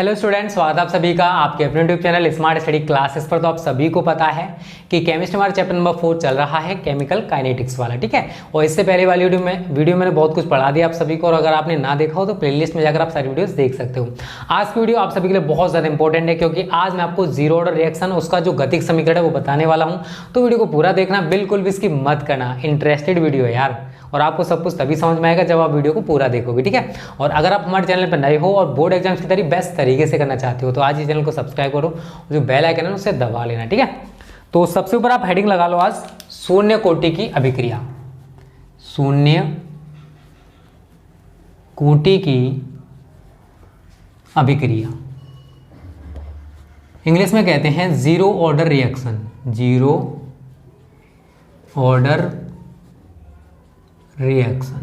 Hello students, स्वागत है आप सभी का आपके अपने YouTube channel smart study classes पर। तो आप सभी को पता है कि केमिस्ट्री हमारा चैप्टर नंबर 4 चल रहा है, केमिकल काइनेटिक्स वाला, ठीक है। और इससे पहले वाली वीडियो मैंने बहुत कुछ पढ़ा दिया आप सभी को, और अगर आपने ना देखा हो तो प्लेलिस्ट में जाकर आप सारी वीडियोस देख सकते हो। आज की वीडियो आप सभी के लिए बहुत ज़्यादा इंपॉर्टेंट है, क्योंकि आज मैं आपको जीरो ऑर्डर रिएक्शन उसका जो गतिक समीकरण है वो बताने वाला हूँ। तो वीडियो को पूरा देखना, बिल्कुल भी इसकी मत करना, इंटरेस्टेड वीडियो है यार, और आपको सब कुछ तभी समझ में आएगा जब आप वीडियो को पूरा देखोगे, ठीक है। और अगर आप हमारे चैनल पर नए हो और बोर्ड एग्जाम्स की तैयारी बेस्ट तरीके से करना चाहते हो तो आज इस चैनल को सब्सक्राइब करो, जो बेल आइकन है उसे दबा लेना, ठीक है। तो सबसे ऊपर आप हेडिंग लगा लो आज, शून्य कोटि की अभिक्रिया। शून्य कोटि की अभिक्रिया इंग्लिश में कहते हैं zero order reaction. Zero order reaction.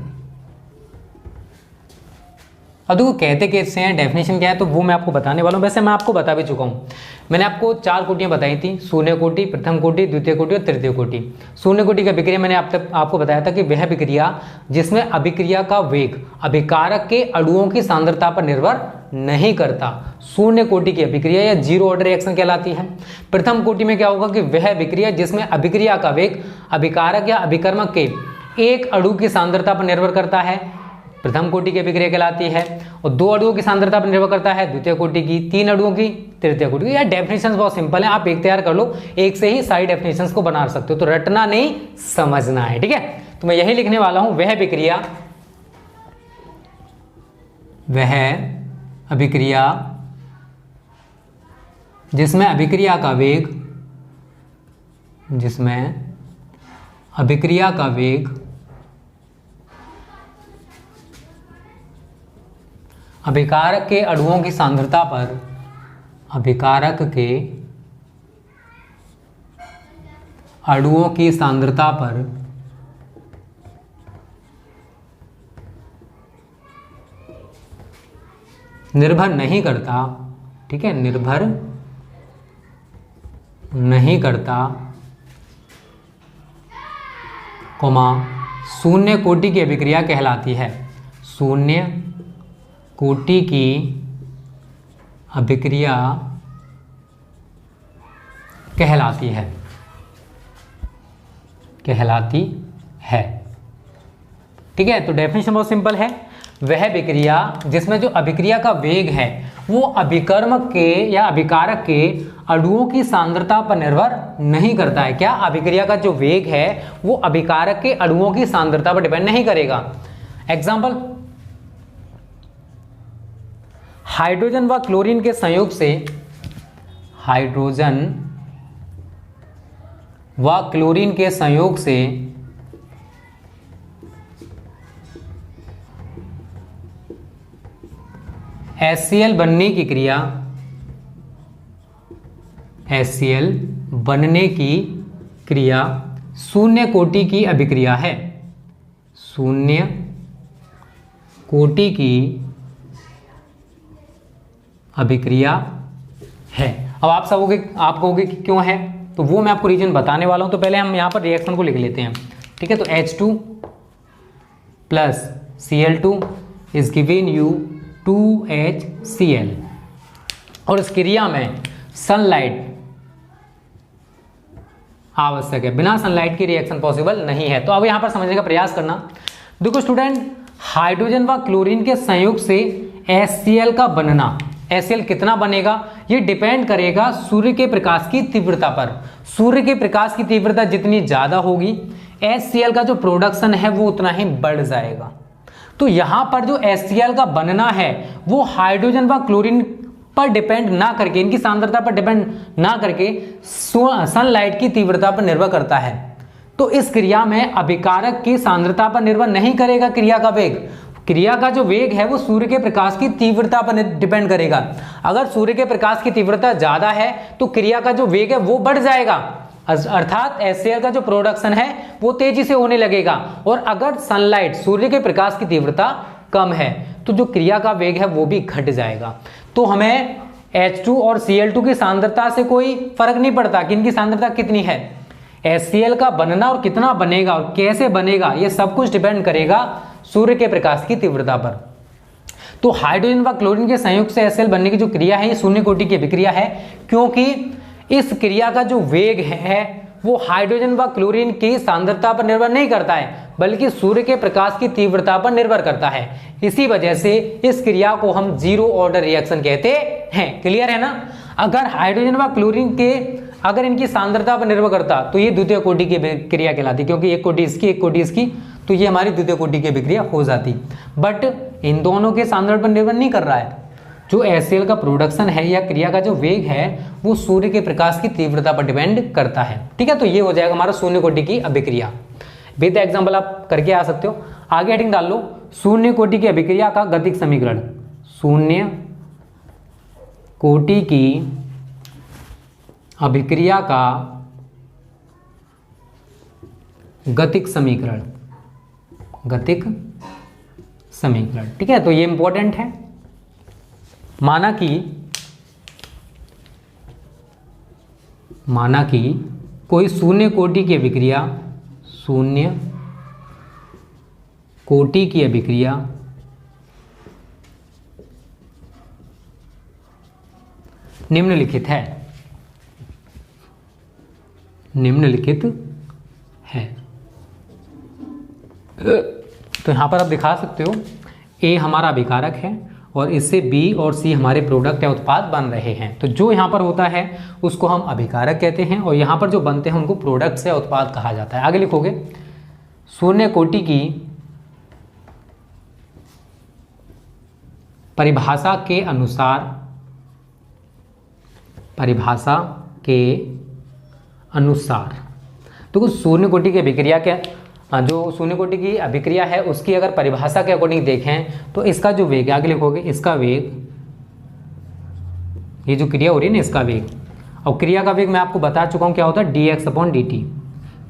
अब देखो कहते कैसे हैं, डेफिनेशन क्या है, तो वो मैं आपको बताने वाला हूँ। वैसे मैं आपको बता भी चुका हूँ, मैंने आपको 4 कोटियाँ बताई थी, शून्य कोटि, प्रथम कोटि, द्वितीय कोटि और तृतीय कोटि। शून्य कोटि की अभिक्रिया मैंने आपको बताया था कि वह अभिक्रिया जिसमें अभिक्रिया का वेग अभिकारक के अणुओं की सांद्रता पर निर्भर नहीं करता, शून्य कोटि की अभिक्रिया या जीरो ऑर्डर रिएक्शन कहलाती है। प्रथम कोटि में क्या होगा कि वह अभिक्रिया जिसमें अभिक्रिया का वेग अभिकारक या अभिकर्मक के एक अणु की सांद्रता पर निर्भर करता है, प्रथम कोटि की अभिक्रिया कहलाती है। और 2 अणुओं की सांद्रता पर निर्भर करता है, द्वितीय कोटि की। 3 अणुओं की, तृतीय कोटि की। यार डेफिनेशंस बहुत सिंपल है, आप एक तैयार कर लो, एक से ही सारी डेफिनेशंस को बना सकते हो, तो रटना नहीं समझना है, ठीक है। तो मैं यही लिखने वाला हूं, वह अभिक्रिया जिसमें अभिक्रिया का वेग अभिकारक के अणुओं की सांद्रता पर निर्भर नहीं करता, ठीक है, निर्भर नहीं करता, शून्य कोटि की अभिक्रिया कहलाती है। शून्य कोटि की अभिक्रिया कहलाती है, ठीक है। तो डेफिनेशन बहुत सिंपल है, वह अभिक्रिया जिसमें जो अभिक्रिया का वेग है वो अभिकर्मक के या अभिकारक के अणुओं की सांद्रता पर निर्भर नहीं करता है। क्या? अभिक्रिया का जो वेग है वो अभिकारक के अणुओं की सांद्रता पर डिपेंड नहीं करेगा। एग्जाम्पल, हाइड्रोजन व क्लोरीन के संयोग से HCl बनने की क्रिया शून्य कोटि की अभिक्रिया है। शून्य कोटि की अभिक्रिया है। अब आप कहोगे कि क्यों है, तो वो मैं आपको रीजन बताने वाला हूं। तो पहले हम यहां पर रिएक्शन को लिख लेते हैं, ठीक है। तो H2 plus Cl2 is giving you 2HCl, और इस क्रिया में सनलाइट आवश्यक है, बिना सनलाइट की रिएक्शन पॉसिबल नहीं है। तो अब यहां पर समझने का प्रयास करना। देखो स्टूडेंट, हाइड्रोजन व क्लोरीन के संयोग से HCl का बनना, HCl कितना बनेगा ये डिपेंड करेगा सूर्य के प्रकाश की तीव्रता पर। सूर्य के प्रकाश की तीव्रता जितनी ज्यादा होगी HCl का जो प्रोडक्शन है वो उतना ही बढ़ जाएगा। तो यहां पर जो HCl का बनना है वो हाइड्रोजन व क्लोरीन पर डिपेंड ना करके, इनकी सांद्रता पर डिपेंड ना करके सनलाइट की तीव्रता पर निर्भर करता है। तो इस क्रिया में अभिकारक की सांद्रता पर निर्भर नहीं करेगा क्रिया का वेग। क्रिया का जो वेग है वो सूर्य के प्रकाश की तीव्रता पर डिपेंड करेगा। अगर सूर्य के प्रकाश की तीव्रता ज्यादा है तो क्रिया का जो वेग है वो बढ़ जाएगा, अर्थात HCl का जो प्रोडक्शन है वो तेजी से होने लगेगा। और अगर सनलाइट, सूर्य के प्रकाश की तीव्रता कम है तो जो क्रिया का वेग है वो भी घट जाएगा। तो हमें H2 और Cl2 की सांद्रता से कोई फर्क नहीं पड़ता कि इनकी सांद्रता कितनी है। HCl का बनना और कितना बनेगा और कैसे बनेगा ये सब कुछ डिपेंड करेगा सूर्य के प्रकाश की तीव्रता पर। तो हाइड्रोजन व क्लोरीन के संयोग से HCl बनने की जो क्रिया है ये शून्य कोटि की अभिक्रिया है, क्योंकि इस क्रिया का जो वेग है वो हाइड्रोजन व क्लोरीन की सांद्रता पर निर्भर नहीं करता है, बल्कि सूर्य के प्रकाश की तीव्रता पर निर्भर करता है। इसी वजह से इस क्रिया को हम जीरो ऑर्डर रिएक्शन कहते हैं। क्लियर है ना? अगर हाइड्रोजन व क्लोरीन के अगर इनकी सांद्रता पर निर्भर करता तो ये द्वितीय कोटि की क्रिया कहलाती, क्योंकि एक कोटि इसकी एक कोटि इसकी, तो ये हमारी द्वितीय कोटि की अभिक्रिया हो जाती। बट इन दोनों के सांद्रता पर निर्भर नहीं कर रहा है। जो HCl का प्रोडक्शन है या क्रिया का जो वेग है वो सूर्य के प्रकाश की तीव्रता पर डिपेंड करता है। ठीक है, तो ये हो जाएगा हमारा शून्य कोटि की अभिक्रिया। विद एग्जाम्पल आप करके आ सकते हो। आगे हेडिंग डाल लो, शून्य कोटि की अभिक्रिया का गतिक समीकरण। शून्य कोटि की अभिक्रिया का गतिक समीकरण। गतिक समीकरण, ठीक है, तो ये इंपॉर्टेंट है। माना कि कोई शून्य कोटि की अभिक्रिया, शून्य कोटि की अभिक्रिया निम्नलिखित है, निम्नलिखित है। तो यहां पर आप दिखा सकते हो A हमारा अभिकारक है और इससे B और C हमारे प्रोडक्ट या उत्पाद बन रहे हैं। तो जो यहाँ पर होता है उसको हम अभिकारक कहते हैं और यहाँ पर जो बनते हैं उनको प्रोडक्ट्स या उत्पाद कहा जाता है। आगे लिखोगे, शून्य कोटि की परिभाषा के अनुसार, परिभाषा के अनुसार तो कुछ शून्य कोटि की अभिक्रिया के जो शून्य कोटि की अभिक्रिया है उसकी अगर परिभाषा के अकॉर्डिंग देखें तो इसका जो वेग है, आगे लिखोगे इसका वेग, ये जो क्रिया हो रही है ना इसका वेग, और क्रिया का वेग मैं आपको बता चुका हूं क्या होता है, dx/dt।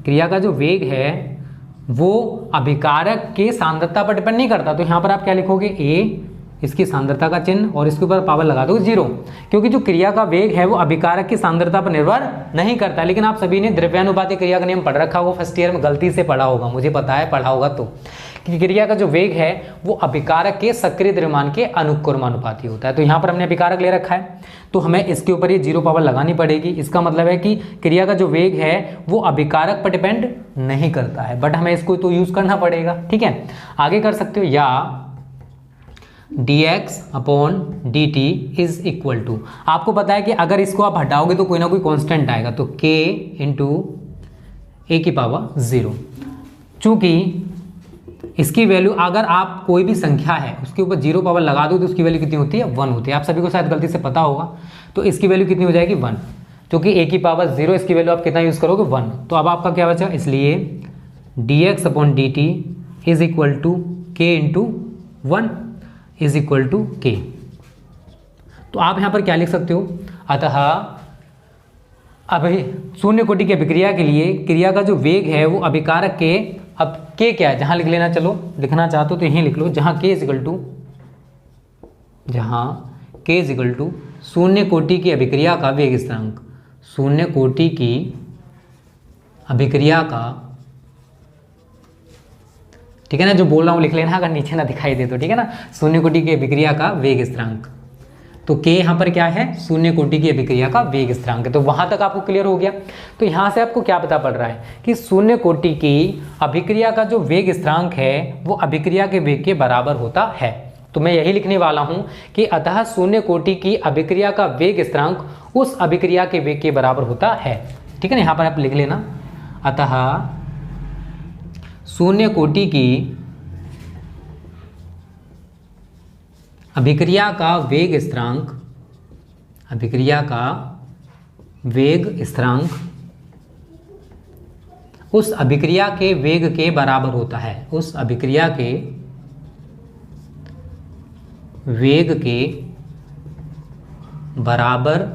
क्रिया का जो वेग है वो अभिकारक के सांद्रता पर डिपेंड नहीं करता। तो यहाँ पर आप क्या लिखोगे, a इसकी सांद्रता का चिन्ह और इसके ऊपर पावर लगा दो 0, क्योंकि जो क्रिया का वेग है वो अभिकारक की सांद्रता पर निर्भर नहीं करता। लेकिन आप सभी ने द्रव्यानुपाती क्रिया का नियम पढ़ रखा होगा, फर्स्ट ईयर में गलती से पढ़ा होगा, मुझे पता है पढ़ा होगा, तो कि क्रिया का जो वेग है वो अभिकारक के सक्रिय द्रव्यमान के अनुक्रमानुपाती होता है। तो यहाँ पर हमने अभिकारक ले रखा है तो हमें इसके ऊपर ये 0 पावर लगानी पड़ेगी। इसका मतलब है कि क्रिया का जो वेग है वो अभिकारक पर डिपेंड नहीं करता है, बट हमें इसको तो यूज करना पड़ेगा। ठीक है, आगे कर सकते हो, या dx/dt इज इक्वल टू, आपको पता है कि अगर इसको आप हटाओगे तो कोई ना कोई कांस्टेंट आएगा, तो k इंटू a⁻0। चूंकि इसकी वैल्यू अगर आप कोई भी संख्या है उसके ऊपर 0 पावर लगा दो तो उसकी वैल्यू कितनी होती है, 1 होती है। आप सभी को शायद गलती से पता होगा। तो इसकी वैल्यू कितनी हो जाएगी, 1, क्योंकि a⁻0 इसकी वैल्यू आप कितना यूज करोगे, 1। तो अब आपका क्या बचा, इसलिए dx/dt is equal to k into 1 is equal to k। तो आप यहां पर क्या लिख सकते हो, अतः अभी शून्य कोटि की अभिक्रिया के लिए क्रिया का जो वेग है वो अभिकारक के, अब k क्या है, जहां लिख लेना, चलो लिखना चाहते हो तो यहीं लिख लो, जहां k इज इक्वल टू शून्य कोटि की अभिक्रिया का वेग स्थिरांक, शून्य कोटि की अभिक्रिया का, ठीक है ना, जो बोल रहा हूँ लिख लेना अगर नीचे ना दिखाई दे तो, ठीक है ना, शून्य कोटि की अभिक्रिया का वेग स्थिरांक। तो k यहाँ पर क्या है, शून्य कोटि की अभिक्रिया का वेग स्थिरांक है। तो वहां तक आपको क्लियर हो गया। तो यहाँ से आपको क्या पता पड़ रहा है कि शून्य कोटि की अभिक्रिया का जो वेग स्थिरांक है वो अभिक्रिया के वेग के बराबर होता है। तो मैं यही लिखने वाला हूं कि अतः शून्य कोटि की अभिक्रिया का वेग स्थिरांक उस अभिक्रिया के वेग के बराबर होता है। ठीक है ना, यहाँ पर आप लिख लेना, अतः शून्य कोटि की अभिक्रिया का वेग स्थिरांक, अभिक्रिया का वेग स्थिरांक उस अभिक्रिया के वेग के बराबर होता है, उस अभिक्रिया के वेग के बराबर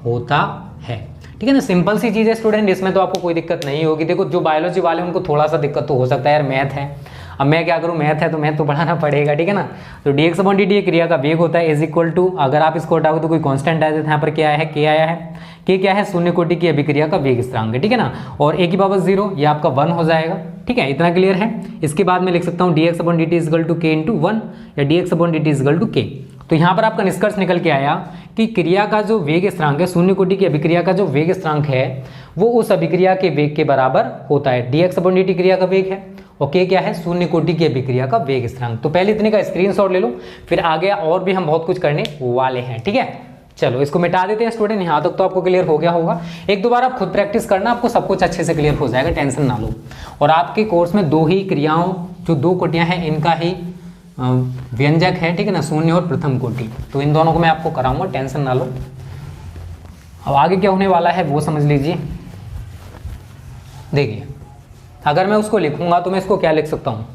होता है। ठीक है ना, सिंपल सी चीज़ है स्टूडेंट, इसमें तो आपको कोई दिक्कत नहीं होगी। देखो जो बायोलॉजी वाले उनको थोड़ा सा दिक्कत तो हो सकता है यार, मैथ है, अब मैं क्या करूं, मैथ है तो मैथ तो पढ़ाना पड़ेगा। ठीक है ना, तो dx/dt क्रिया का वेग होता है इज इक्वल टू, अगर आप इसको हटाओगे तो कोई कांस्टेंट आ जाता है, यहाँ पर क्या है, k आया है, के क्या है, शून्य कोटि की अभिक्रिया का वेग स्थिरांक है, ठीक है ना। और a की पावर 0 ये आपका 1 हो जाएगा, ठीक है, इतना क्लियर है। इसके बाद में लिख सकता हूँ dx upon dt is equal to k into 1 या dx upon dt is equal to k। तो यहाँ पर आपका निष्कर्ष निकल के आया कि क्रिया का जो वेग स्थिरांक है, शून्य कोटि की अभिक्रिया का जो वेग स्थिरांक है वो उस अभिक्रिया के वेग के बराबर होता है। dx अपॉन dt क्रिया का वेग है और k क्या है, शून्य कोटि की अभिक्रिया का वेग स्थिरांक। तो पहले इतने का स्क्रीनशॉट ले लो, फिर आगे और भी हम बहुत कुछ करने वाले हैं, ठीक है। चलो इसको मिटा देते हैं स्टूडेंट, यहाँ तक तो आपको क्लियर हो गया होगा। एक दो बार आप खुद प्रैक्टिस करना, आपको सब कुछ अच्छे से क्लियर हो जाएगा, टेंशन ना लो। और आपके कोर्स में दो ही क्रियाओं, जो दो कोटियाँ हैं इनका ही व्यंजक है, ठीक है ना, शून्य और प्रथम कोटि। तो इन दोनों को मैं आपको कराऊंगा, टेंशन ना लो। अब आगे क्या होने वाला है वो समझ लीजिए। देखिए अगर मैं उसको लिखूंगा तो मैं इसको क्या लिख सकता हूँ,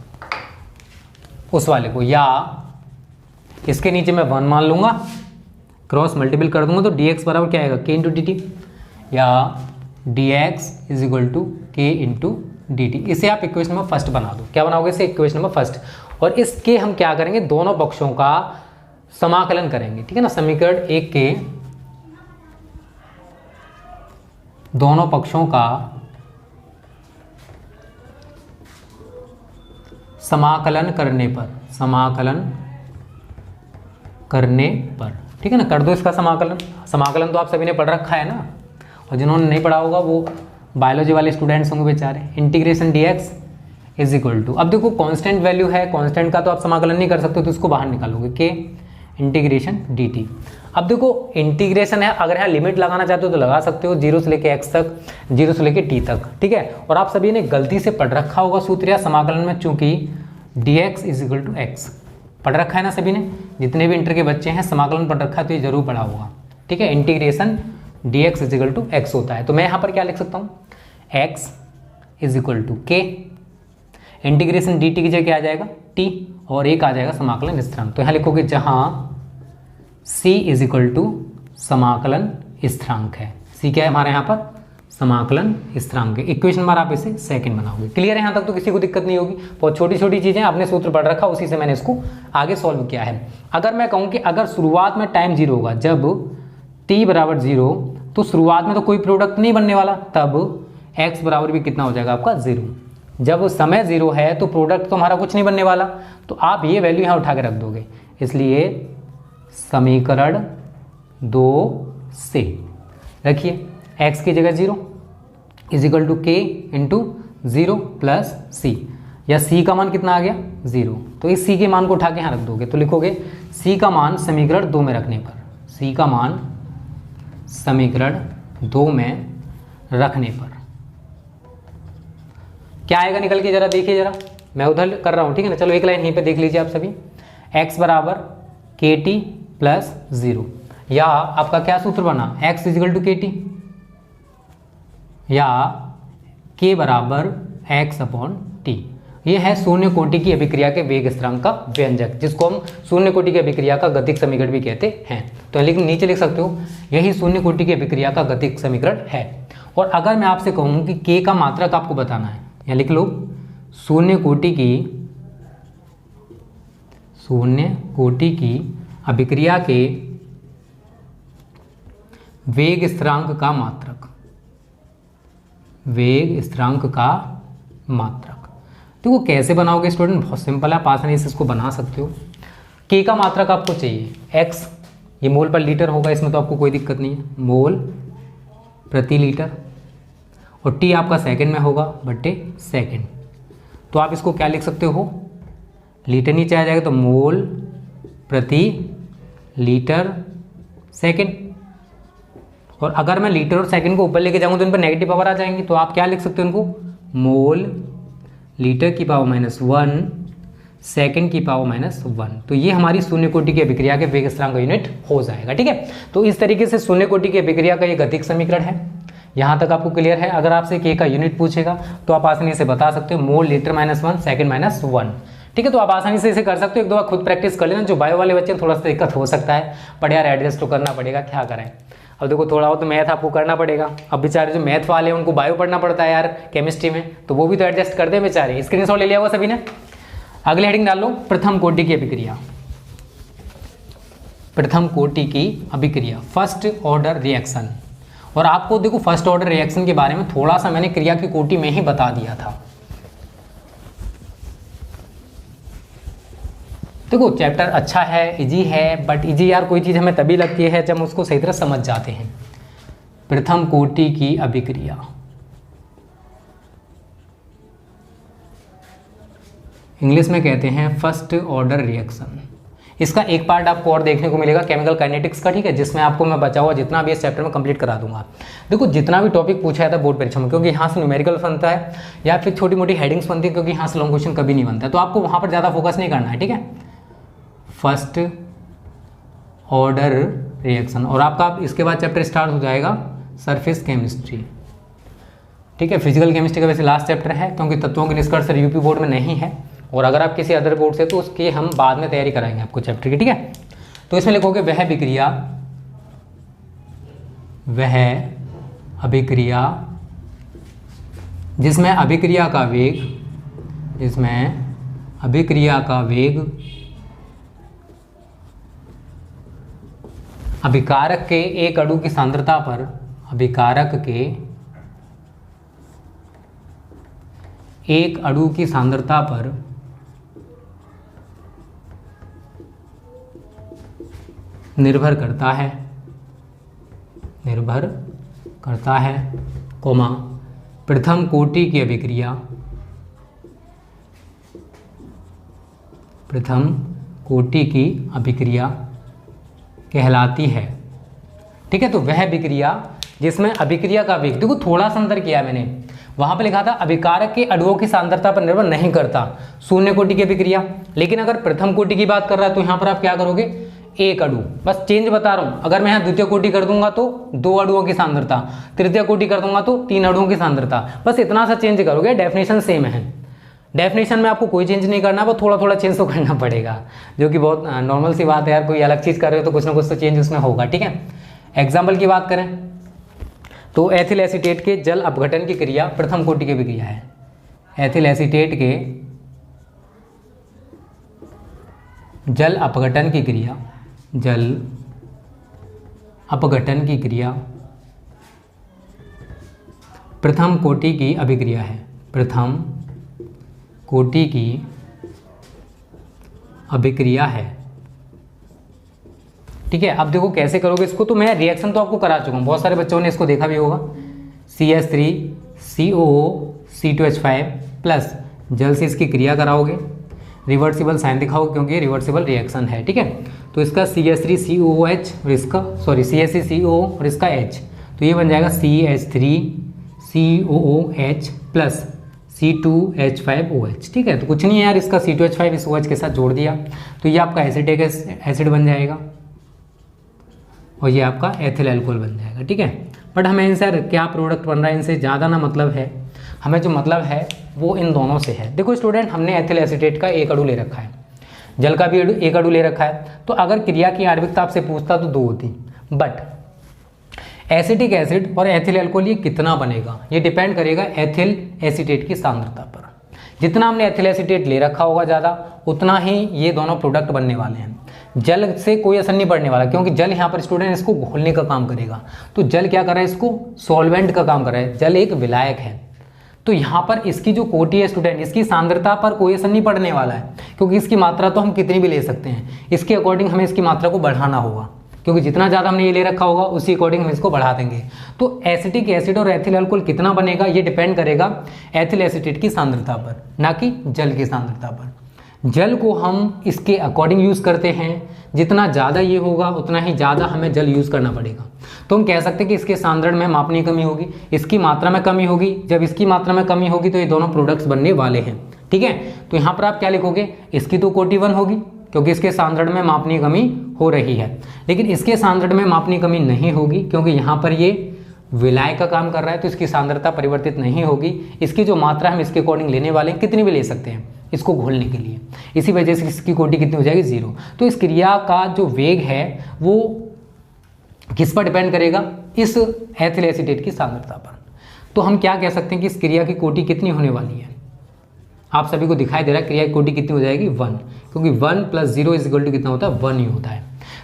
उस वाले को, या इसके नीचे मैं 1 मान लूंगा, क्रॉस मल्टीपल कर दूंगा तो dx बराबर क्या आएगा, k इंटू डी टी, या dx is equal to k into d t. इसे आप इक्वेशन नंबर फर्स्ट बना दो। क्या बनाओगे इसे, इक्वेशन नंबर फर्स्ट। और इसके हम क्या करेंगे, दोनों पक्षों का समाकलन करेंगे, ठीक है ना। समीकरण 1 के दोनों पक्षों का समाकलन करने पर, ठीक है ना, कर दो इसका समाकलन। समाकलन तो आप सभी ने पढ़ रखा है ना, और जिन्होंने नहीं पढ़ा होगा वो बायोलॉजी वाले स्टूडेंट्स होंगे बेचारे। Integration dx is equal to, अब देखो कांस्टेंट वैल्यू है, कांस्टेंट का तो आप समाकलन नहीं कर सकते, तो इसको बाहर निकालोगे, k इंटीग्रेशन dt। अब देखो इंटीग्रेशन है, अगर यहाँ लिमिट लगाना चाहते हो तो लगा सकते हो 0 से लेके x तक, 0 से लेके t तक, ठीक है। और आप सभी ने गलती से पढ़ रखा होगा सूत्र या समाकलन में, चूंकि dx is equal to x पढ़ रखा है ना सभी ने, जितने भी इंटर के बच्चे हैं समाकलन पढ़ रखा है तो ये जरूर पढ़ा होगा, ठीक है। Integration dx is equal to x होता है, तो मैं यहाँ पर क्या लिख सकता हूँ, x is equal to k, integration dt की जगह क्या आ जाएगा, t, और एक आ जाएगा समाकलन स्थिरांक। तो यहाँ लिखोगे जहाँ c इज इक्वल टू समाकलन स्थिरांक है, c क्या है हमारे यहाँ पर, समाकलन स्थिरांक है। इक्वेशन नंबर आप इसे सेकंड बनाओगे। क्लियर है यहाँ तक, तो किसी को दिक्कत नहीं होगी। बहुत छोटी छोटी चीजें, आपने सूत्र पढ़ रखा, उसी से मैंने इसको आगे सॉल्व किया है। अगर मैं कहूँ कि अगर शुरुआत में टाइम 0 होगा, जब t बराबर 0, तो शुरुआत में तो कोई प्रोडक्ट नहीं बनने वाला, तब x बराबर भी कितना हो जाएगा आपका 0। जब समय 0 है तो प्रोडक्ट तो हमारा कुछ नहीं बनने वाला, तो आप ये वैल्यू यहाँ उठा के रख दोगे। इसलिए समीकरण 2 से रखिए x की जगह 0 is equal to k into 0 plus c, या c का मान कितना आ गया 0, तो इस c के मान को उठा के यहाँ रख दोगे। तो लिखोगे c का मान समीकरण 2 में रखने पर, c का मान समीकरण 2 में रखने पर क्या आएगा निकल के, जरा देखिए, जरा मैं उधर कर रहा हूँ, ठीक है ना। चलो एक लाइन यहीं पे देख लीजिए आप सभी, x बराबर kt प्लस 0, या आपका क्या सूत्र बना, x इजिकल टू kt, या k बराबर x अपॉन t। ये है शून्य कोटि की अभिक्रिया के वेग स्थिरांक का व्यंजक, जिसको हम शून्य कोटि की अभिक्रिया का गतिक समीकरण भी कहते हैं। तो लेकिन नीचे लिख सकते हो, यही शून्य कोटि की अभिक्रिया का गतिक समीकरण है। और अगर मैं आपसे कहूँ कि k का मात्रक आपको बताना है, या लिख लो शून्य कोटि की अभिक्रिया के वेग स्थिरांक का मात्रक, तो वो कैसे बनाओगे स्टूडेंट, बहुत सिंपल है, आप आसानी से इसको बना सकते हो। k का मात्रक आपको चाहिए, x ये मोल पर लीटर होगा, इसमें तो आपको कोई दिक्कत नहीं है, मोल प्रति लीटर, और t आपका सेकंड में होगा, बटे सेकंड। तो आप इसको क्या लिख सकते हो, लीटर नीचे आ जाएगा तो मोल प्रति लीटर सेकंड। और अगर मैं लीटर और सेकंड को ऊपर लेके जाऊंगा तो इन पर नेगेटिव पावर आ जाएंगी, तो आप क्या लिख सकते हो इनको, मोल लीटर की पावर -1 सेकंड की पावर -1। तो ये हमारी शून्य कोटि की अभिक्रिया के वेग स्थिरांक का यूनिट हो जाएगा, ठीक है। तो इस तरीके से शून्य कोटि की अभिक्रिया का ये गतिक समीकरण है। यहाँ तक आपको क्लियर है। अगर आपसे k का यूनिट पूछेगा तो आप आसानी से बता सकते हो, मोल लीटर -1 सेकंड -1, ठीक है। तो आप आसानी से इसे कर सकते हो, एक दो बार खुद प्रैक्टिस कर लेना। जो बायो वाले बच्चे थोड़ा सा दिक्कत हो सकता है, पर यार एडजस्ट तो करना पड़ेगा, क्या करें। अब देखो थोड़ा बहुत तो मैथ आपको करना पड़ेगा। अब बेचारे जो मैथ वाले हैं उनको बायो पढ़ना पड़ता है यार केमिस्ट्री में, तो वो भी तो एडजस्ट करते हैं बेचारे। स्क्रीनशॉट ले लिया हुआ सभी ने। अगले हेडिंग डाल लो, प्रथम कोटि की अभिक्रिया। प्रथम कोटि की अभिक्रिया, फर्स्ट ऑर्डर रिएक्शन। और आपको देखो फर्स्ट ऑर्डर रिएक्शन के बारे में थोड़ा सा मैंने क्रिया की कोटि में ही बता दिया था। देखो चैप्टर अच्छा है, इजी है, बट इजी यार कोई चीज़ हमें तभी लगती है जब हम उसको सही तरह समझ जाते हैं। प्रथम कोटि की अभिक्रिया, इंग्लिश में कहते हैं फर्स्ट ऑर्डर रिएक्शन। इसका एक पार्ट आपको और देखने को मिलेगा केमिकल काइनेटिक्स का, ठीक है, जिसमें आपको मैं बचा हुआ जितना भी इस चैप्टर में कंप्लीट करा दूंगा। देखो जितना भी टॉपिक पूछा जाता है बोर्ड परीक्षा में, क्योंकि यहाँ से न्यूमेरिकल बनता है या फिर छोटी मोटी हेडिंग्स बनती है, क्योंकि यहाँ से लॉन्ग क्वेश्चन कभी नहीं बनता है, तो आपको वहाँ पर ज़्यादा फोकस नहीं करना है, ठीक है। फर्स्ट ऑर्डर रिएक्शन, और आपका इसके बाद चैप्टर स्टार्ट हो जाएगा सरफेस केमिस्ट्री, ठीक है। फिजिकल केमिस्ट्री का वैसे लास्ट चैप्टर है, क्योंकि तत्वों के निष्कर्ष यूपी बोर्ड में नहीं है, और अगर आप किसी अदर बोर्ड से तो उसकी हम बाद में तैयारी कराएंगे आपको चैप्टर की, ठीक है। तो इसमें लिखोगे वह अभिक्रिया जिसमें अभिक्रिया का वेग अभिकारक के एक अणु की सांद्रता पर एक अणु की सांद्रता पर निर्भर करता है, कोमा प्रथम कोटि की अभिक्रिया कहलाती है, ठीक है। तो वह अभिक्रिया जिसमें अभिक्रिया का वेग, देखो थोड़ा सा अंतर किया मैंने, वहां पे लिखा था अभिकारक के अणुओं की सांद्रता पर निर्भर नहीं करता, शून्य कोटि की अभिक्रिया। लेकिन अगर प्रथम कोटि की बात कर रहा है तो यहाँ पर आप क्या करोगे, एक अणु, बस चेंज बता रहा हूँ। अगर मैं यहाँ द्वितीय कोटि कर दूंगा तो 2 अणुओं की सांद्रता, तृतीय कोटि कर दूंगा तो 3 अणुओं की सांद्रता, बस इतना सा चेंज करोगे, डेफिनेशन सेम है। डेफिनेशन में आपको कोई चेंज नहीं करना, वो थोड़ा थोड़ा चेंज तो करना पड़ेगा, जो कि बहुत नॉर्मल सी बात है यार। कोई अलग चीज़ कर रहे हो तो कुछ ना कुछ तो चेंज उसमें होगा, ठीक है। एग्जाम्पल की बात करें तो एथिल एसीटेट के जल अपघटन की क्रिया प्रथम कोटि की क्रिया है। एथिल एसीटेट के जल अपघटन की क्रिया प्रथम कोटि की अभिक्रिया है, प्रथम कोटि की अभिक्रिया है, ठीक है। अब देखो कैसे करोगे इसको, तो मैं रिएक्शन तो आपको करा चुका हूँ, बहुत सारे बच्चों ने इसको देखा भी होगा। CH3COO C2H5 प्लस जल से इसकी क्रिया कराओगे, रिवर्सिबल साइन दिखाओगे क्योंकि ये रिवर्सिबल रिएक्शन है, ठीक है। तो इसका CH3COOH और इसका CH3CO और इसका H, तो ये बन जाएगा CH3COOH प्लस C2H5OH, ठीक है। तो कुछ नहीं है यार, इसका C2H5 इस OH के साथ जोड़ दिया तो ये आपका एसिटिक एसिड बन जाएगा और ये आपका एथिल अल्कोहल बन जाएगा, ठीक है। बट हमें इनसे क्या प्रोडक्ट बन रहा है इनसे ज़्यादा ना मतलब है, हमें जो मतलब है वो इन दोनों से है। देखो स्टूडेंट, हमने एथिल एसीटेट का एक अणु ले रखा है, जल का भी एक अणु ले रखा है, तो अगर क्रिया की आणविकता आपसे पूछता तो 2 होती, बट एसिटिक एसिड और एथिल अल्कोहल ये कितना बनेगा ये डिपेंड करेगा एथिल एसीटेट की सांद्रता पर। जितना हमने एथिल एसीटेट ले रखा होगा ज़्यादा, उतना ही ये दोनों प्रोडक्ट बनने वाले हैं। जल से कोई असर नहीं पड़ने वाला, क्योंकि जल यहाँ पर स्टूडेंट इसको घोलने का काम करेगा। तो जल क्या कर रहा है, इसको सॉल्वेंट का काम कर रहा है, जल एक विलायक है। तो यहाँ पर इसकी जो कोटि है स्टूडेंट, इसकी सांद्रता पर कोई असर नहीं पड़ने वाला है, क्योंकि इसकी मात्रा तो हम कितनी भी ले सकते हैं, इसके अकॉर्डिंग हमें इसकी मात्रा को बढ़ाना होगा, क्योंकि जितना ज़्यादा हमने ये ले रखा होगा उसी अकॉर्डिंग हम इसको बढ़ा देंगे। तो एसिटिक एसिड और एथिल अल्कोहल कितना बनेगा ये डिपेंड करेगा एथिल एसीटेट की सांद्रता पर, ना कि जल की सांद्रता पर। जल को हम इसके अकॉर्डिंग यूज़ करते हैं, जितना ज़्यादा ये होगा उतना ही ज़्यादा हमें जल यूज़ करना पड़ेगा। तो हम कह सकते हैं कि इसके सांद्रण में मापनीय कमी होगी, इसकी मात्रा में कमी होगी। जब इसकी मात्रा में कमी होगी तो ये दोनों प्रोडक्ट्स बनने वाले हैं, ठीक है। तो यहाँ पर आप क्या लिखोगे, इसकी तो कोटि 1 होगी क्योंकि इसके सांद्रण में मापनीय कमी हो रही है, लेकिन इसके सांद्रण में मापनीय कमी नहीं होगी क्योंकि यहाँ पर ये विलाय का काम कर रहा है, तो इसकी सांद्रता परिवर्तित नहीं होगी। इसकी जो मात्रा हम इसके अकॉर्डिंग लेने वाले हैं, कितनी भी ले सकते हैं इसको घोलने के लिए, इसी वजह से इसकी कोटि कितनी हो जाएगी, 0। तो इस क्रिया का जो वेग है वो किस पर डिपेंड करेगा, इस एथिल एसीटेट की सांद्रता पर। तो हम क्या कह सकते हैं कि इस क्रिया की कोटि कितनी होने वाली है, आप सभी को दिखाई दे रहा है, क्रिया की कोटि कितनी हो जाएगी, 1, क्योंकि 1 + 0 = कितना होता है, 1 ही होता है।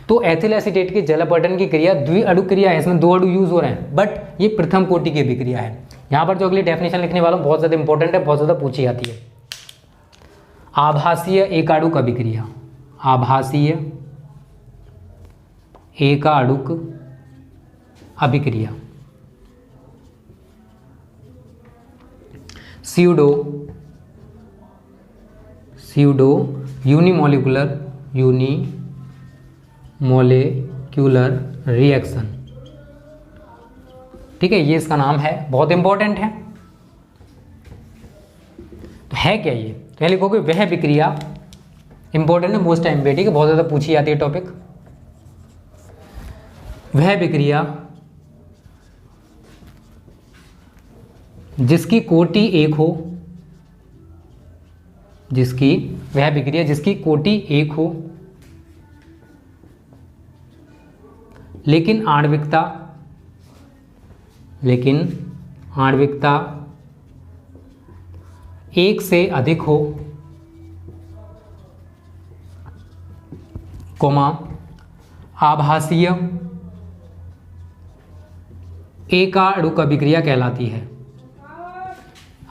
तो एथिल एसीटेट के जल अपघटन की क्रिया द्विअणु क्रिया है, इसमें 2 अणु यूज हो रहे हैं, बट ये प्रथम कोटि की अभिक्रिया है। यहाँ पर जो अगली डेफिनेशन लिखने वाला हूँ बहुत ज़्यादा इंपॉर्टेंट है, बहुत ज़्यादा पूछी जाती है। आभासीय एकाणुक अभिक्रिया, आभासीय एकाणुक अभिक्रिया, स्यूडो यूनिमोलिकुलर रिएक्शन, ठीक है, ये इसका नाम है, बहुत इंपॉर्टेंट है। तो है क्या ये, तो लिखोगे वह विक्रिया, इंपॉर्टेंट है, मोस्ट टाइम पे, ठीक है, बहुत ज़्यादा पूछी जाती है टॉपिक। वह विक्रिया जिसकी कोटि एक हो, वह विक्रिया जिसकी कोटि एक हो लेकिन आणविकता एक से अधिक हो, कोमा आभासीय एकाणुक अभिक्रिया कहलाती है,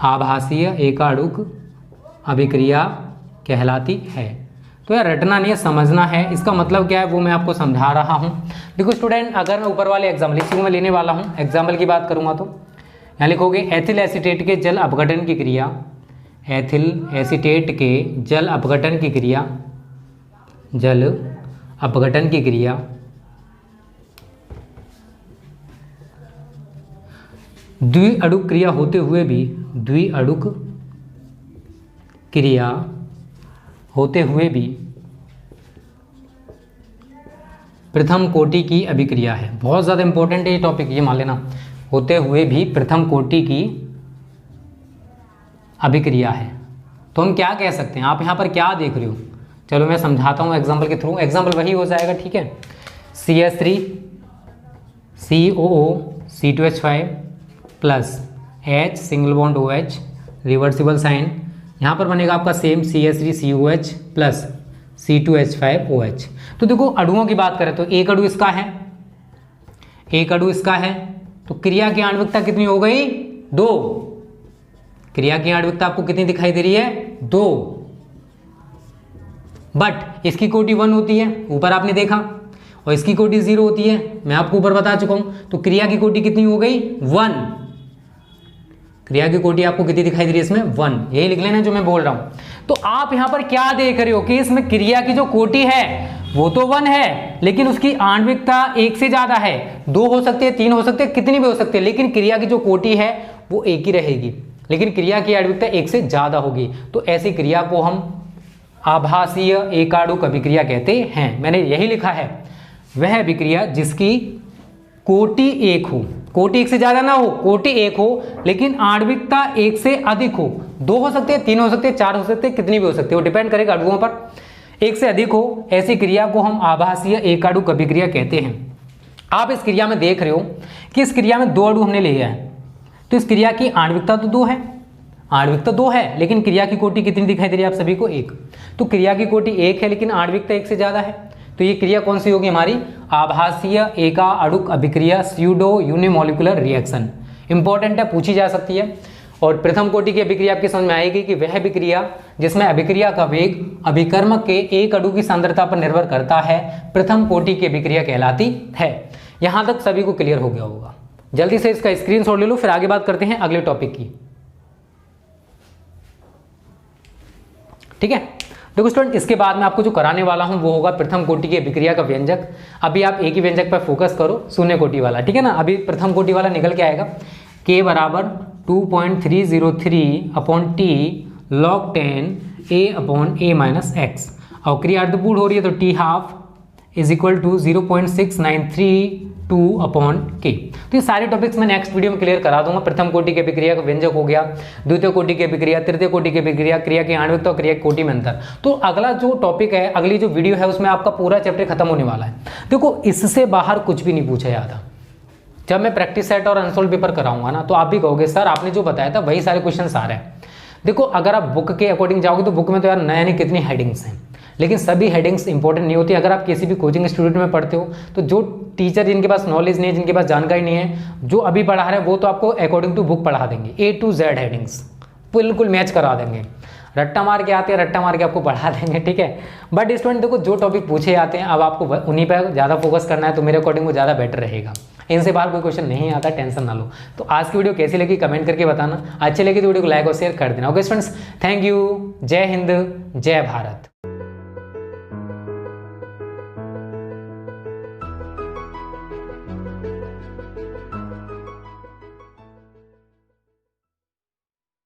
आभासीय एकाणुक अभिक्रिया कहलाती है। तो यार रटना नहीं है, समझना है, इसका मतलब क्या है वो मैं आपको समझा रहा हूँ। देखो स्टूडेंट, अगर मैं ऊपर वाले एग्जाम्पल इसी को मैं लेने वाला हूँ, एग्जाम्पल की बात करूँगा तो यहाँ लिखोगे एथिल एसीटेट के जल अपघटन की क्रिया, एथिल एसीटेट के जल अपघटन की क्रिया द्विअणुक क्रिया होते हुए भी प्रथम कोटि की अभिक्रिया है। बहुत ज़्यादा इंपॉर्टेंट है ये टॉपिक, ये मान लेना, होते हुए भी प्रथम कोटि की अभिक्रिया है। तो हम क्या कह सकते हैं, आप यहाँ पर क्या देख रहे हो, चलो मैं समझाता हूँ एग्जाम्पल के थ्रू, एग्जाम्पल वही हो जाएगा, ठीक है। CH3 COO C2H5 plus H single bond OH reversible sign, यहाँ पर बनेगा आपका same CH3 COH plus C2H5 OH। तो देखो अणुओं की बात करें तो एक अणु इसका है, तो क्रिया की आणविकता कितनी हो गई, 2। क्रिया की आणविकता आपको कितनी दिखाई दे रही है, 2, बट इसकी कोटि 1 होती है, ऊपर आपने देखा, और इसकी कोटि 0 होती है, मैं आपको ऊपर बता चुका हूं। तो क्रिया की कोटि कितनी हो गई, 1। क्रिया की कोटि आपको कितनी दिखाई दे रही है इसमें, 1, यही लिख लेना जो मैं बोल रहा हूं। तो आप यहां पर क्या देख रहे हो कि इसमें क्रिया की जो कोटि है वो तो 1 है, लेकिन उसकी आणविकता 1 से ज्यादा है, 2 हो सकते हैं, 3 हो सकते हैं, कितनी भी हो सकते हैं, लेकिन क्रिया की जो कोटि है वो 1 ही रहेगी, लेकिन क्रिया की आणविकता 1 से ज्यादा होगी। तो ऐसी क्रिया को हम आभासीय एकाणुक अभिक्रिया कहते हैं। मैंने यही लिखा है, वह अभिक्रिया जिसकी कोटि 1 हो, कोटि 1 से ज्यादा ना हो, कोटि 1 हो, लेकिन आणविकता 1 से अधिक हो, 2 हो सकते हैं, 3 हो सकते हैं, 4 हो सकते हैं, कितनी भी हो सकती है, वो डिपेंड करेगा अणुओं पर, 1 से अधिक हो, ऐसी क्रिया को हम आभासीय एकाणुक अभिक्रिया कहते हैं। आप इस क्रिया में देख रहे हो कि इस क्रिया में 2 अणु हमने लिए हैं, तो इस क्रिया की आणविकता तो 2 है, आणविकता 2 है, लेकिन क्रिया की कोटि कितनी दिखाई दे रही है आप सभी को, 1। तो क्रिया की कोटि 1 है लेकिन आणविकता 1 से ज्यादा है, तो ये क्रिया कौन सी होगी हमारी, आभासीय एकाणुक अभिक्रिया, स्यूडो यूनिमोलिकुलर रिएक्शन। इंपॉर्टेंट है, पूछी जा सकती है। और प्रथम कोटि की अभिक्रिया आपकी समझ में आएगी कि वह अभिक्रिया जिसमें अभिक्रिया का वेग अभिकर्मक के एक अणु की सांद्रता पर निर्भर करता है, प्रथम कोटि की अभिक्रिया कहलाती है। यहां तक सभी को क्लियर हो गया होगा। जल्दी से इसका स्क्रीनशॉट ले लो, फिर आगे बात करते हैं अगले टॉपिक की, ठीक है। देखो स्टूडेंट, इसके बाद में आपको जो कराने वाला हूं वो होगा प्रथम कोटि की अभिक्रिया का व्यंजक। अभी आप एक ही व्यंजक पर फोकस करो, शून्य कोटि वाला, ठीक है ना। अभी प्रथम कोटि वाला निकल के आएगा, K बराबर 2.303/T log 10 A/A-x, और क्रिया अर्धपूर्ण हो रही है तो T half is equal to 0.6932/K। तो ये सारे टॉपिक्स मैं नेक्स्ट वीडियो में क्लियर करा दूंगा। प्रथम कोटि की अभिक्रिया का व्यंजक हो गया, द्वितीय कोटि की अभिक्रिया, तृतीय कोटि की अभिक्रिया, क्रिया की आणविकता और क्रिया की कोटि में अंतर। तो अगला जो टॉपिक है, अगली जो वीडियो है, उसमें आपका पूरा चैप्टर खत्म होने वाला है। देखो इससे बाहर कुछ भी नहीं पूछा जाता। जब मैं प्रैक्टिस सेट और अनसोल्व पेपर कराऊंगा ना, तो आप भी कहोगे सर आपने जो बताया था वही सारे क्वेश्चन आ रहे हैं। देखो अगर आप बुक के अकॉर्डिंग जाओगे तो बुक में तो यार नए नए कितनी हेडिंग्स हैं, लेकिन सभी हेडिंग्स इंपॉर्टेंट नहीं होती। अगर आप किसी भी कोचिंग इंस्टीट्यूट में पढ़ते हो तो जो टीचर जिनके पास नॉलेज नहीं है, जिनके पास जानकारी नहीं है, जो अभी पढ़ा रहे हैं वो तो आपको अकॉर्डिंग टू बुक पढ़ा देंगे, A to Z हेडिंग्स बिल्कुल मैच करा देंगे। रट्टा मार के आते हैं, रट्टा मार के आपको पढ़ा देंगे, ठीक है। बट स्टूडेंट देखो जो टॉपिक पूछे जाते हैं अब आपको उन्हीं पर ज़्यादा फोकस करना है, तो मेरे अकॉर्डिंग वो ज़्यादा बेटर रहेगा। इनसे बाहर कोई क्वेश्चन नहीं आता, टेंशन ना लो। तो आज की वीडियो कैसी लगी कमेंट करके बताना, अच्छी लगी तो वीडियो को लाइक और शेयर कर देना। ओके फ्रेंड्स, थैंक यू, जय हिंद, जय भारत।